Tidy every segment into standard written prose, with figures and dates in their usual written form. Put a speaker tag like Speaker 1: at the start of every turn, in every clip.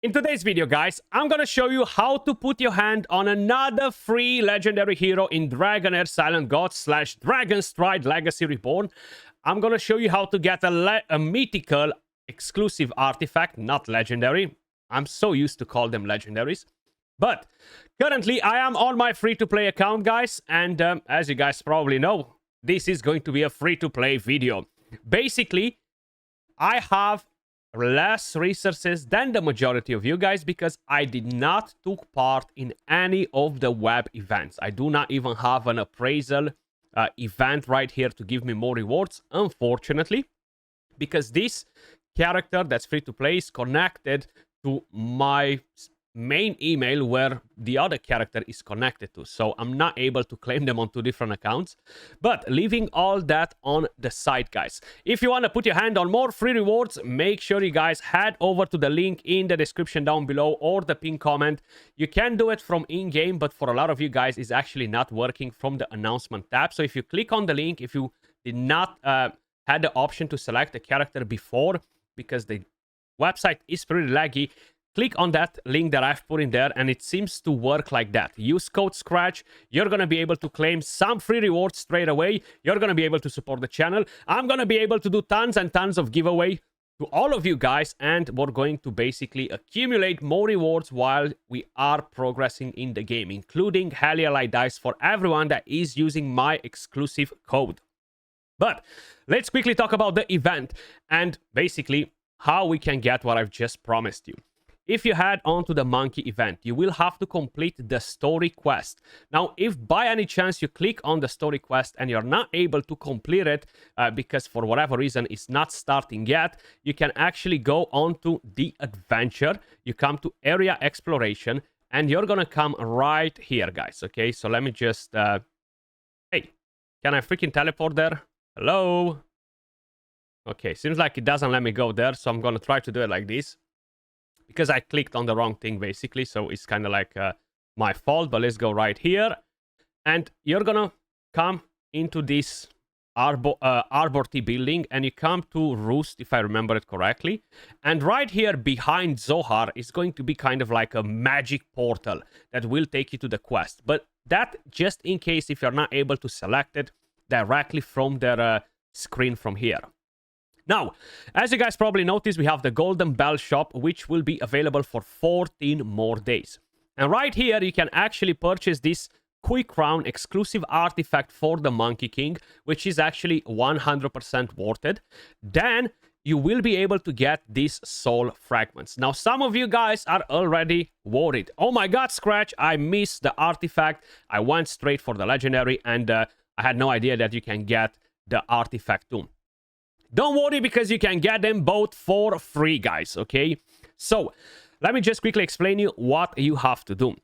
Speaker 1: In today's video, guys, I'm gonna show you how to put your hand on another free legendary hero in Dragonheir Silent God / Dragonstride Legacy Reborn. I'm gonna show you how to get a mythical exclusive artifact, not legendary. I'm so used to call them legendaries. But currently, I am on my free-to-play account, guys. And as you guys probably know, this is going to be a free-to-play video. Basically, I have less resources than the majority of you guys because I did not took part in any of the web events. I do not even have an appraisal event right here to give me more rewards, unfortunately, because this character that's free to play is connected to my main email where the other character is connected to, so I'm not able to claim them on two different accounts. But leaving all that on the side, guys, if you want to put your hand on more free rewards, make sure you guys head over to the link in the description down below or the pinned comment. You can do it from in-game, but for a lot of you guys it's actually not working from the announcement tab. So if you click on the link, if you did not had the option to select a character before because the website is pretty laggy, click on that link that I've put in there, and it seems to work like that. Use code Skratch. You're going to be able to claim some free rewards straight away. You're going to be able to support the channel. I'm going to be able to do tons and tons of giveaway to all of you guys, and we're going to basically accumulate more rewards while we are progressing in the game, including Helialite dice for everyone that is using my exclusive code. But let's quickly talk about the event and basically how we can get what I've just promised you. If you head on to the monkey event, you will have to complete the story quest. Now, if by any chance you click on the story quest and you're not able to complete it because for whatever reason it's not starting yet, you can actually go on to the adventure. You come to area exploration and you're gonna come right here, guys. Okay, so let me just... Hey, can I freaking teleport there? Hello? Okay, seems like it doesn't let me go there, so I'm gonna try to do it like this. Because I clicked on the wrong thing, basically. So it's kind of like my fault. But let's go right here. And you're going to come into this Arbor Tea building. And you come to Roost, if I remember it correctly. And right here behind Zohar is going to be kind of like a magic portal that will take you to the quest. But that just in case if you're not able to select it directly from their screen from here. Now, as you guys probably noticed, we have the Golden Bell shop, which will be available for 14 more days. And right here, you can actually purchase this Quick Crown exclusive artifact for the Monkey King, which is actually 100% worth it. Then you will be able to get these soul fragments. Now, some of you guys are already worried. Oh my god, Skratch, I missed the artifact. I went straight for the legendary, and I had no idea that you can get the artifact too. Don't worry, because you can get them both for free, guys, okay? So, let me just quickly explain you what you have to do.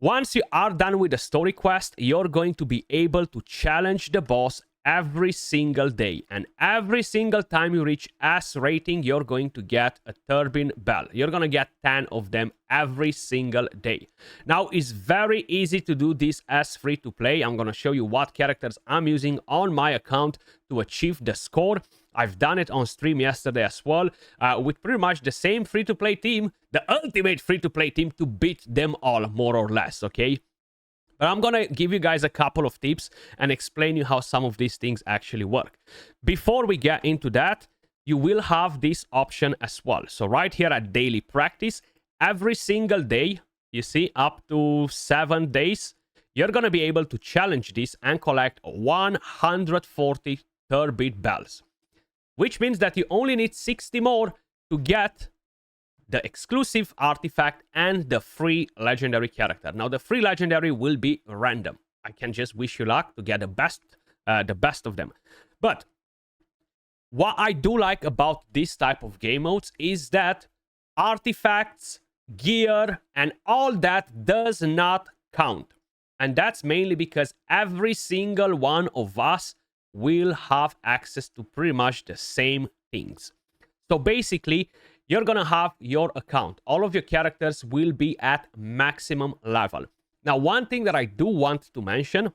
Speaker 1: Once you are done with the story quest, you're going to be able to challenge the boss every single day. And every single time you reach S rating, you're going to get a turbine bell. You're going to get 10 of them every single day. Now, it's very easy to do this as free to play. I'm going to show you what characters I'm using on my account to achieve the score. I've done it on stream yesterday as well, with pretty much the same free-to-play team, the ultimate free-to-play team, to beat them all, more or less, okay? But I'm gonna give you guys a couple of tips and explain you how some of these things actually work. Before we get into that, you will have this option as well. So right here at daily practice, every single day, you see, up to 7 days, you're gonna be able to challenge this and collect 140 turbine bells. Which means that you only need 60 more to get the exclusive artifact and the free legendary character. Now, the free legendary will be random. I can just wish you luck to get the best of them. But what I do like about this type of game modes is that artifacts, gear, and all that does not count. And that's mainly because every single one of us will have access to pretty much the same things. So basically, you're gonna have your account. All of your characters will be at maximum level. Now, one thing that I do want to mention,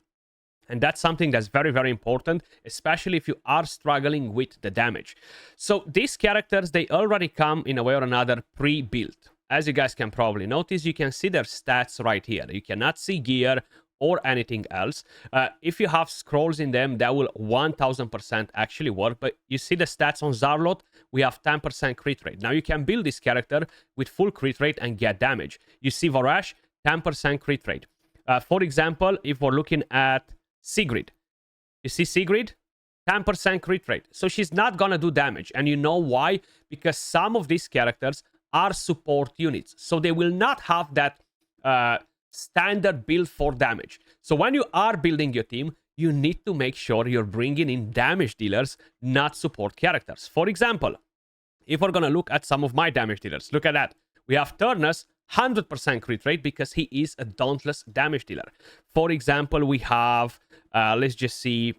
Speaker 1: and that's something that's very, very important, especially if you are struggling with the damage. So these characters, they already come in a way or another pre-built. as you guys can probably notice, you can see their stats right here. You cannot see gear or anything else. If you have scrolls in them, that will 1000% actually work. But you see the stats on Zarlot, we have 10% crit rate. Now you can build this character with full crit rate and get damage. You see Vorash, 10% crit rate. For example, if we're looking at Sigrid, you see Sigrid, 10% crit rate. So she's not gonna do damage. And you know why? Because some of these characters are support units. So they will not have that standard build for damage. So when you are building your team, you need to make sure you're bringing in damage dealers, not support characters. For example, if we're gonna look at some of my damage dealers, look at that. We have Turnus, 100% crit rate because he is a dauntless damage dealer. For example, we have, let's just see,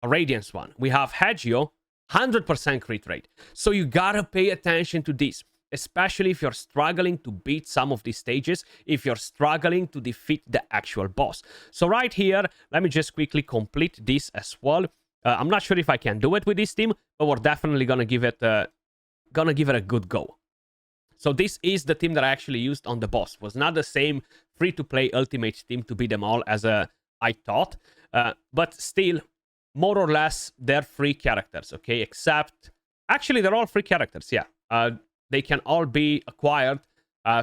Speaker 1: a Radiance one. We have Hagio, 100% crit rate. So you gotta pay attention to this, especially if you're struggling to beat some of these stages, if you're struggling to defeat the actual boss. So right here, let me just quickly complete this as well. I'm not sure if I can do it with this team, but we're definitely gonna give it a good go. So this is the team that I actually used on the boss. It was not the same free-to-play ultimate team to beat them all as I thought, but still, more or less, they're free characters, okay? Except, actually, they're all free characters, yeah. They can all be acquired,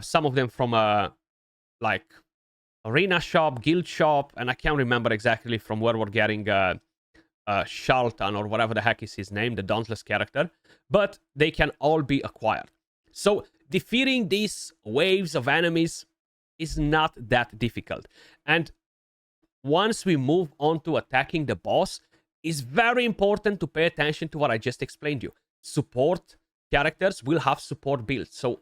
Speaker 1: some of them from, like, Arena Shop, Guild Shop, and I can't remember exactly from where we're getting Shaltan, or whatever the heck is his name, the Dauntless character, but they can all be acquired. So, defeating these waves of enemies is not that difficult. And once we move on to attacking the boss, it's very important to pay attention to what I just explained to you. Support characters will have support builds. So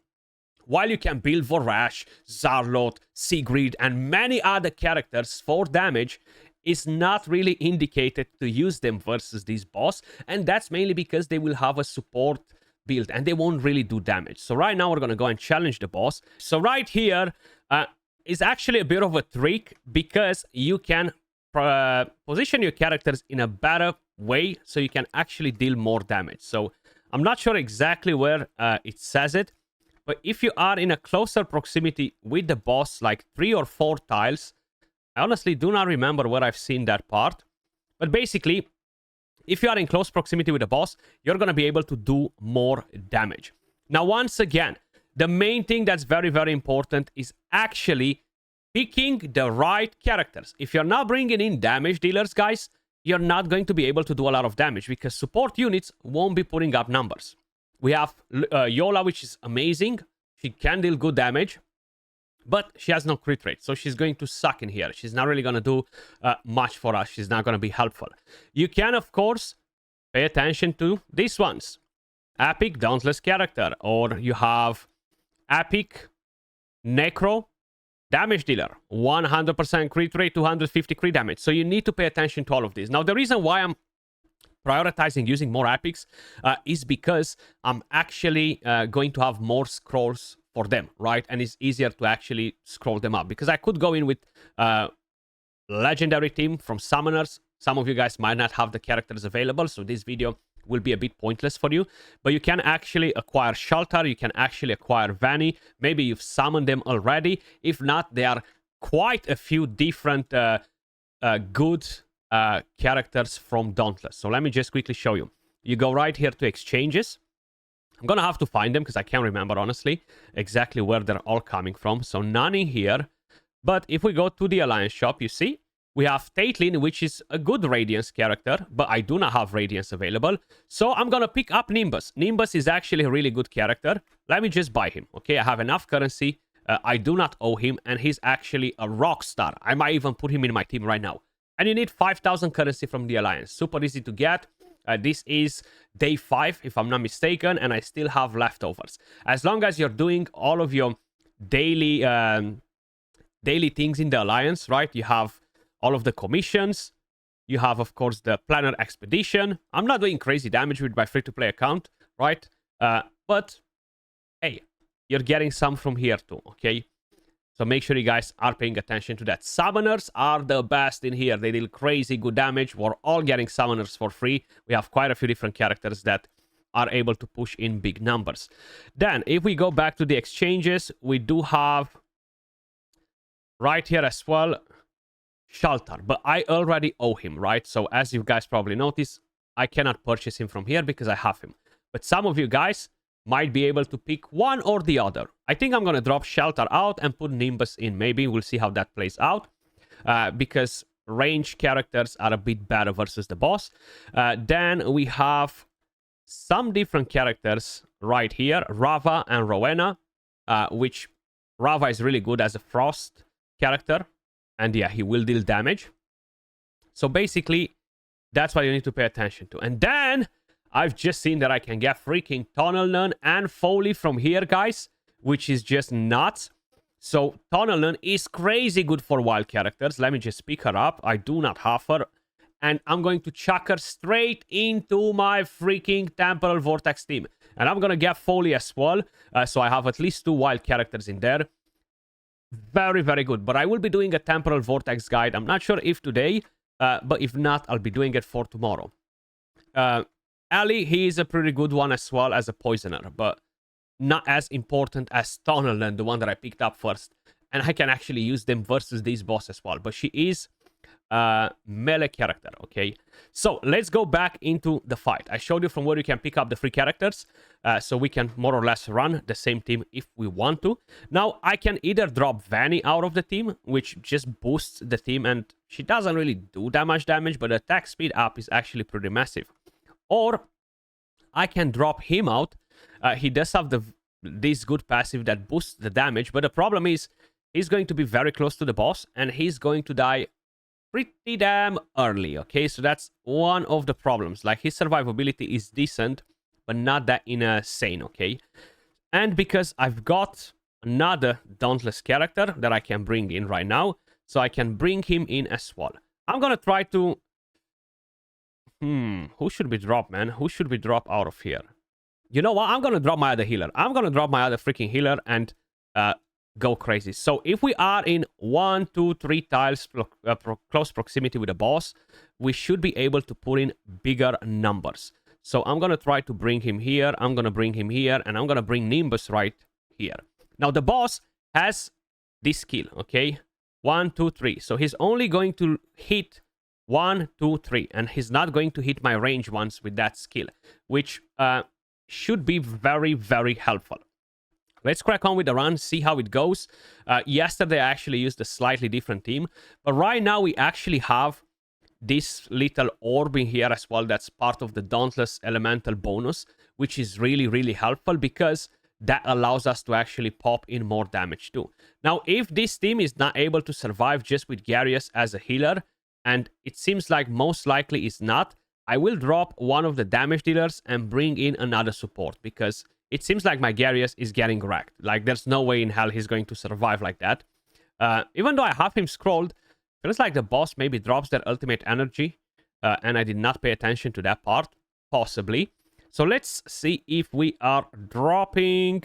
Speaker 1: while you can build Vorash, Zarlot, Sigrid, and many other characters for damage, it's not really indicated to use them versus this boss. And that's mainly because they will have a support build and they won't really do damage. So right now we're going to go and challenge the boss. So right here is actually a bit of a trick because you can position your characters in a better way so you can actually deal more damage. So I'm not sure exactly where it says it, but if you are in a closer proximity with the boss, like 3 or 4 tiles, I honestly do not remember where I've seen that part, but basically, if you are in close proximity with the boss, you're going to be able to do more damage. Now, once again, the main thing that's very, very important is actually picking the right characters. If you're not bringing in damage dealers, guys, you're not going to be able to do a lot of damage because support units won't be putting up numbers. We have Yola, which is amazing. She can deal good damage, but she has no crit rate, so she's going to suck in here. She's not really going to do much for us. She's not going to be helpful. You can, of course, pay attention to these ones. Epic Dauntless character, or you have Epic Necro damage dealer, 100% crit rate, 250 crit damage. So you need to pay attention to all of these. Now, the reason why I'm prioritizing using more epics is because I'm actually going to have more scrolls for them, right? And it's easier to actually scroll them up because I could go in with legendary team from summoners. Some of you guys might not have the characters available, so this video will be a bit pointless for you. But you can actually acquire Shaltar, you can actually acquire Vanny. Maybe you've summoned them already. If not, there are quite a few different good characters from Dauntless. So let me just quickly show you. You go right here to exchanges. I'm gonna have to find them because I can't remember, honestly, exactly where they're all coming from. So none in here. But if we go to the Alliance shop, you see, we have Taitlin, which is a good Radiance character, but I do not have Radiance available. So I'm gonna pick up Nimbus. Nimbus is actually a really good character. Let me just buy him, okay? I have enough currency. I do not owe him, and he's actually a rock star. I might even put him in my team right now. And you need 5,000 currency from the Alliance. Super easy to get. This is day 5, if I'm not mistaken, and I still have leftovers. As long as you're doing all of your daily things in the Alliance, right? You have all of the commissions. You have, of course, the Planner Expedition. I'm not doing crazy damage with my free-to-play account, right? But, hey, you're getting some from here too, okay? So make sure you guys are paying attention to that. Summoners are the best in here. They deal crazy good damage. We're all getting summoners for free. We have quite a few different characters that are able to push in big numbers. Then, if we go back to the exchanges, we do have right here as well Shelter, but I already owe him, right? So as you guys probably notice, I cannot purchase him from here because I have him. But some of you guys might be able to pick one or the other. I think I'm going to drop Shelter out and put Nimbus in. Maybe we'll see how that plays out. Because range characters are a bit better versus the boss. Then we have some different characters right here. Rava and Rowena. Which Rava is really good as a Frost character. And yeah, he will deal damage. So basically, that's what you need to pay attention to. And then, I've just seen that I can get freaking Tunnel Nun and Foley from here, guys. Which is just nuts. So, Tunnel Nun is crazy good for wild characters. Let me just pick her up. I do not have her. And I'm going to chuck her straight into my freaking Temporal Vortex team. And I'm going to get Foley as well. So I have at least 2 wild characters in there. Very, very good. But I will be doing a Temporal Vortex guide. I'm not sure if today, but if not, I'll be doing it for tomorrow. Ali, he is a pretty good one as well as a Poisoner, but not as important as Tunnel Nun, the one that I picked up first. And I can actually use them versus these boss as well. But she is a melee character, okay? So, let's go back into the fight. I showed you from where you can pick up the free characters. So we can more or less run the same team if we want to. Now, I can either drop Vanny out of the team, which just boosts the team. And she doesn't really do that much damage, but the attack speed up is actually pretty massive. Or, I can drop him out. He does have this good passive that boosts the damage. But the problem is, he's going to be very close to the boss. And he's going to die pretty damn early, okay? So that's one of the problems. Like, his survivability is decent, but not that insane, okay? And because I've got another Dauntless character that I can bring in right now, so I can bring him in as well. I'm gonna try to... who should we drop, man? Who should we drop out of here? You know what? I'm gonna drop my other healer. I'm gonna drop my other freaking healer and go crazy. So if we are in 1, 2, 3 tiles close proximity with the boss, we should be able to put in bigger numbers. So I'm gonna try to bring him here. I'm gonna bring him here, and I'm gonna bring Nimbus right here. Now the boss has this skill, okay? 1, 2, 3. So he's only going to hit 1, 2, 3, and he's not going to hit my range ones with that skill, which should be very, very helpful. Let's crack on with the run, see how it goes. Yesterday, I actually used a slightly different team. But right now, we actually have this little orb in here as well. That's part of the Dauntless Elemental bonus, which is really, really helpful because that allows us to actually pop in more damage too. Now, if this team is not able to survive just with Garius as a healer, and it seems like most likely is not, I will drop one of the damage dealers and bring in another support because it seems like my Garius is getting wrecked. Like, there's no way in hell he's going to survive like that. Even though I have him scrolled, feels like the boss maybe drops their ultimate energy. And I did not pay attention to that part. Possibly. So let's see if we are dropping...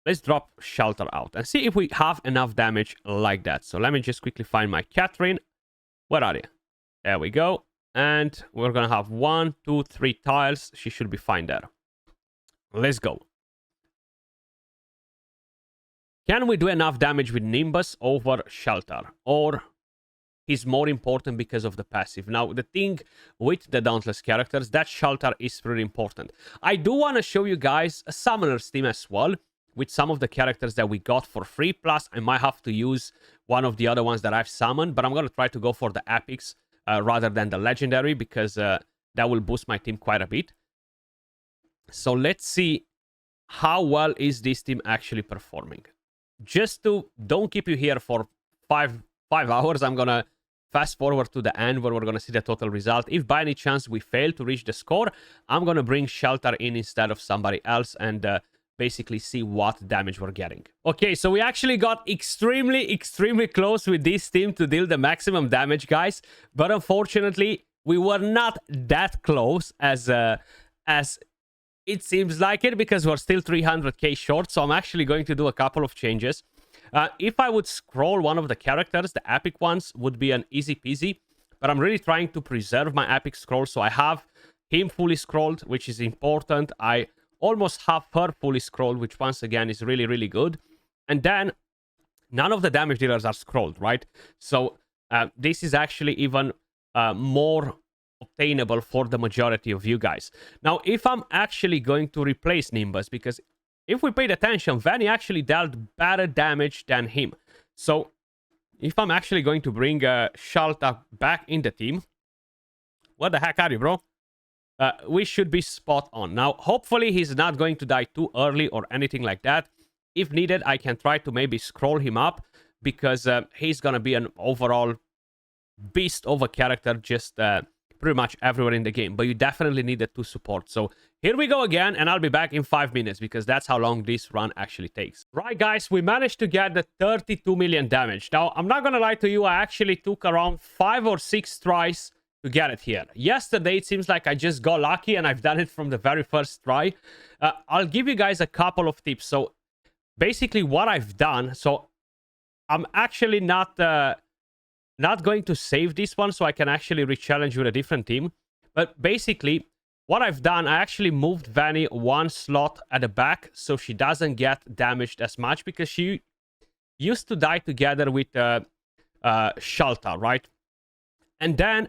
Speaker 1: Let's drop Shelter out. And see if we have enough damage like that. So let me just quickly find my Catherine. Where are you? There we go. And we're going to have 1, 2, 3 tiles. She should be fine there. Let's go. Can we do enough damage with Nimbus over Shelter? Or he's more important because of the passive? Now, the thing with the Dauntless characters, that Shelter is pretty important. I do want to show you guys a Summoner's team as well, with some of the characters that we got for free. Plus, I might have to use one of the other ones that I've summoned, but I'm going to try to go for the Epics rather than the Legendary, because that will boost my team quite a bit. So let's see how well is this team actually performing. Just to don't keep you here for five hours, I'm gonna fast forward to the end where we're gonna see the total result. If by any chance we fail to reach the score, I'm gonna bring Shelter in instead of somebody else and basically see what damage we're getting. Okay, so we actually got extremely close with this team to deal the maximum damage, guys. But unfortunately, we were not that close as it seems like it, because we're still 300k short. So I'm actually going to do a couple of changes. If I would scroll one of the characters, the epic ones would be an easy peasy. But I'm really trying to preserve my epic scroll. So I have him fully scrolled, which is important. I almost have her fully scrolled, which once again is really, really good. And then none of the damage dealers are scrolled, right? So this is actually even more obtainable for the majority of you guys. Now, if I'm actually going to replace Nimbus, because if we paid attention, Vanny actually dealt better damage than him. So if I'm actually going to bring Shalta back in the team, what the heck are you, bro? We should be spot on. Now, hopefully he's not going to die too early or anything like that. If needed, I can try to maybe scroll him up, because he's going to be an overall beast of a character, just pretty much everywhere in the game. But you definitely need the 2 support. So here we go again, and I'll be back in 5 minutes, because that's how long this run actually takes. Right, guys, we managed to get the 32 million damage. Now, I'm not going to lie to you, I actually took around 5 or 6 tries to get it here. Yesterday, it seems like I just got lucky, and I've done it from the very first try. I'll give you guys a couple of tips. So basically what I've done, so I'm actually not going to save this one, so I can actually re-challenge with a different team. But basically, what I've done, I actually moved Vanny 1 slot at the back, so she doesn't get damaged as much, because she used to die together with Shalta, right? And then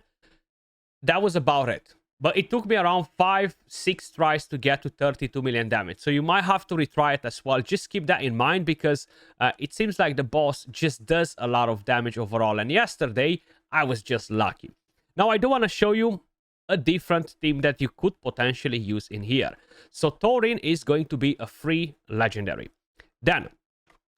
Speaker 1: that was about it. But it took me around 5-6 tries to get to 32 million damage. So you might have to retry it as well. Just keep that in mind, because it seems like the boss just does a lot of damage overall. And yesterday, I was just lucky. Now, I do want to show you a different team that you could potentially use in here. So Thorin is going to be a free legendary. Then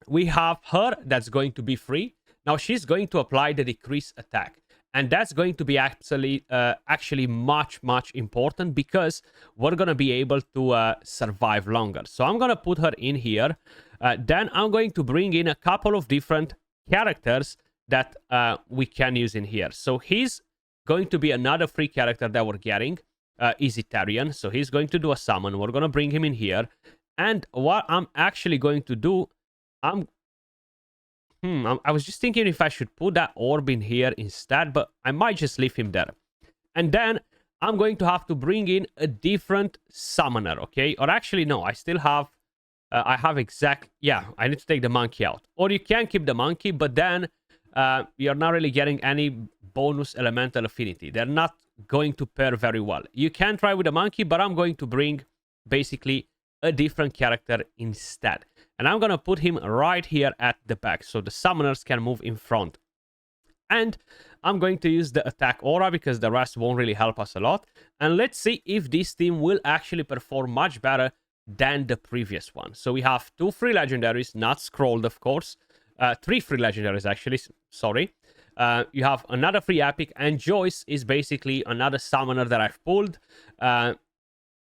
Speaker 1: we have her that's going to be free. Now, she's going to apply the decrease attack. And that's going to be actually much, much important, because we're going to be able to survive longer. So I'm going to put her in here. Then I'm going to bring in a couple of different characters that we can use in here. So he's going to be another free character that we're getting, Easytarian. So he's going to do a summon. We're going to bring him in here. And what I'm actually going to do, I was just thinking if I should put that orb in here instead, but I might just leave him there. And then I'm going to have to bring in a different summoner, okay? Or actually, no, I still have... I need to take the monkey out. Or you can keep the monkey, but then you're not really getting any bonus elemental affinity. They're not going to pair very well. You can try with the monkey, but I'm going to bring basically a different character instead. And I'm going to put him right here at the back, so the summoners can move in front. And I'm going to use the attack aura, because the rest won't really help us a lot. And let's see if this team will actually perform much better than the previous one. So we have 2 free legendaries, not scrolled, of course. 3 free legendaries, actually, sorry. You have another free epic, and Joyce is basically another summoner that I've pulled.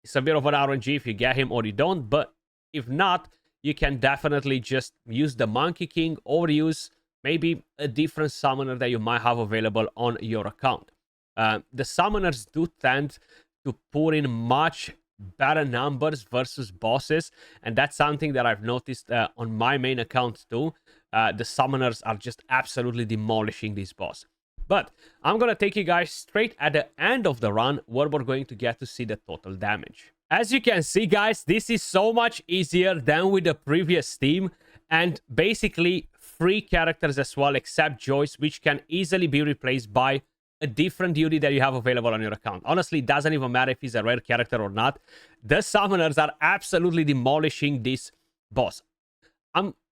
Speaker 1: It's a bit of an RNG if you get him or you don't, but if not, you can definitely just use the Monkey King, or use maybe a different summoner that you might have available on your account. The summoners do tend to put in much better numbers versus bosses, and that's something that I've noticed on my main account too. The summoners are just absolutely demolishing this boss. But I'm going to take you guys straight at the end of the run, where we're going to get to see the total damage. As you can see, guys, this is so much easier than with the previous team, and basically free characters as well, except Joyce, which can easily be replaced by a different duty that you have available on your account. Honestly, it doesn't even matter if he's a rare character or not. The summoners are absolutely demolishing this boss.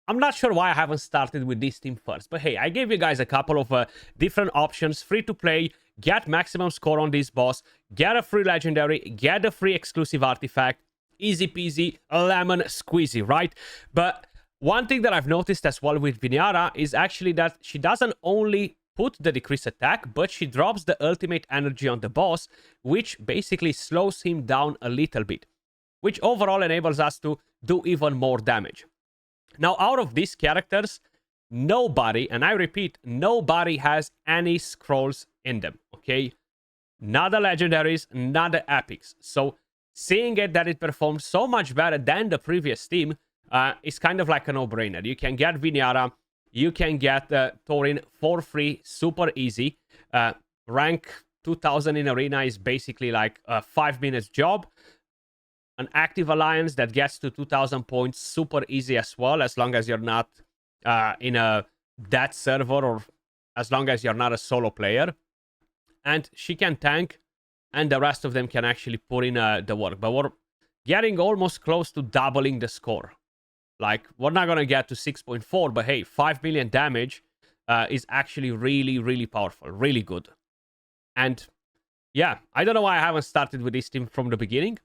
Speaker 1: I'm not sure why I haven't started with this team first, but hey, I gave you guys a couple of different options, free to play, get maximum score on this boss, get a free legendary, get a free exclusive artifact, easy peasy, lemon squeezy, right? But one thing that I've noticed as well with Vinyara is actually that she doesn't only put the decrease attack, but she drops the ultimate energy on the boss, which basically slows him down a little bit, which overall enables us to do even more damage. Now, out of these characters, nobody, and I repeat, nobody has any scrolls in them, okay? Not the legendaries, not the epics. So, seeing it that it performs so much better than the previous team is kind of like a no-brainer. You can get Vinyara, you can get Thorin for free, super easy. Rank 2,000 in arena is basically like a 5 minutes job. An active alliance that gets to 2,000 points, super easy as well, as long as you're not in a dead server, or as long as you're not a solo player. And she can tank, and the rest of them can actually put in the work. But we're getting almost close to doubling the score. Like, we're not going to get to 6.4, but hey, 5 million damage is actually really, really powerful, really good. And yeah, I don't know why I haven't started with this team from the beginning,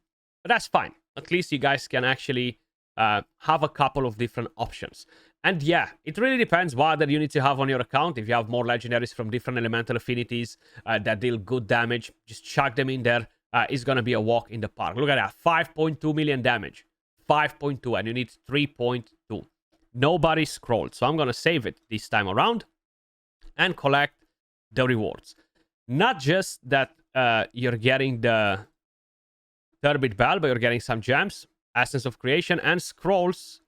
Speaker 1: but that's fine. At least you guys can actually have a couple of different options. And yeah, it really depends what other units you have on your account. If you have more legendaries from different elemental affinities that deal good damage, just chuck them in there. It's going to be a walk in the park. Look at that, 5.2 million damage. 5.2, and you need 3.2. Nobody scrolled, so I'm going to save it this time around and collect the rewards. Not just that you're getting the Turbid Bell, but you're getting some gems, Essence of Creation, and scrolls,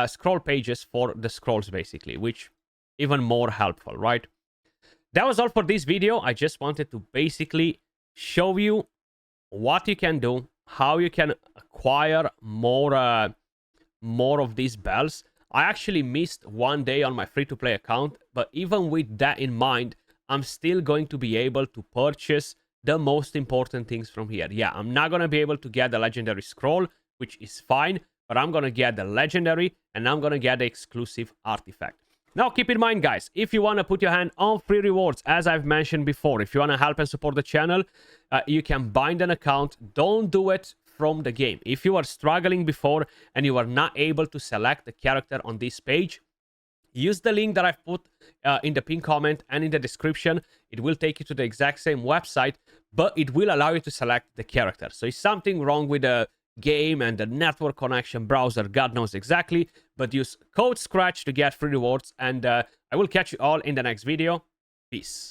Speaker 1: scroll pages for the scrolls, basically, which even more helpful, right? That was all for this video. I just wanted to basically show you what you can do, how you can acquire more of these bells. I actually missed one day on my free-to-play account, but even with that in mind, I'm still going to be able to purchase the most important things from here. Yeah, I'm not going to be able to get the legendary scroll, which is fine, but I'm going to get the legendary, and I'm going to get the exclusive artifact. Now, keep in mind, guys, if you want to put your hand on free rewards, as I've mentioned before, if you want to help and support the channel, you can bind an account. Don't do it from the game. If you are struggling before and you are not able to select the character on this page, use the link that I've put in the pinned comment and in the description. It will take you to the exact same website, but it will allow you to select the character. So if something wrong with the game and the network connection, browser, God knows exactly, but use code Skratch to get free rewards, and I will catch you all in the next video. Peace.